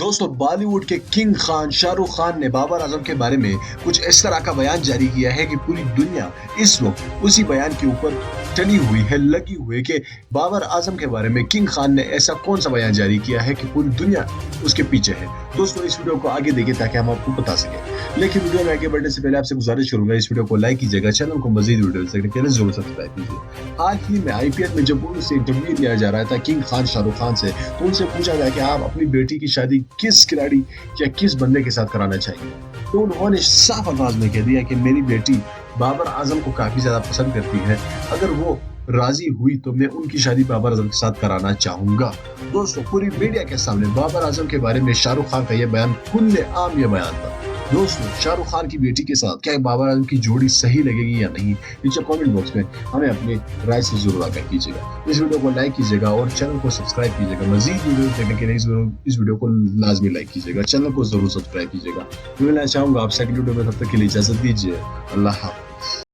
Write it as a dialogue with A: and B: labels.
A: दोस्तों, बॉलीवुड के किंग खान शाहरुख खान ने बाबर आजम के बारे में कुछ इस तरह का बयान जारी किया है कि पूरी दुनिया इस वक्त उसी बयान के ऊपर टनी हुई है, लगी हुई है कि बाबर आजम के बारे में किंग खान ने ऐसा कौन सा बयान जारी किया है कि पूरी दुनिया उसके पीछे है। दोस्तों, इस वीडियो को आगे देखिए ताकि हम आपको बता सकें। लेकिन वीडियो में आगे बढ़ने से पहले आपसे गुजारिश करूंगा, इस वीडियो को लाइक कीजिएगा, चैनल को मजीद वीडियो देखने के लिए जरूर सब्सक्राइब कीजिए। हाल ही में आईपीएल में जब उनसे इंटरव्यू लिया जा रहा था किंग खान शाहरुख खान से, तो उनसे पूछा गया कि आप अपनी बेटी की शादी किस खिलाड़ी या किस बंदे के साथ कराना चाहिए, तो उन्होंने साफ अंदाज में कह दिया कि मेरी बेटी बाबर आजम को काफी ज्यादा पसंद करती है, अगर वो राजी हुई तो मैं उनकी शादी बाबर आजम के साथ कराना चाहूंगा। दोस्तों, पूरी मीडिया के सामने बाबर आजम के बारे में शाहरुख खान का यह बयान खुले आम यह बयान था। दोस्तों, शाहरुख खान की बेटी के साथ क्या बाबर आजम की जोड़ी सही लगेगी या नहीं, नीचे कमेंट बॉक्स में हमें अपनी राय से जरूर आगाह कीजिएगा। इस वीडियो को लाइक कीजिएगा और चैनल को सब्सक्राइब कीजिएगा। मजीद वीडियो देखने के लिए इस वीडियो को लाजमी लाइक कीजिएगा, चैनल को जरूर सब्सक्राइब कीजिएगा। मैं चाहूंगा आप सेकंड वीडियो में, तब तक के लिए इजाजत दीजिए। अल्लाह हाफ़िज़।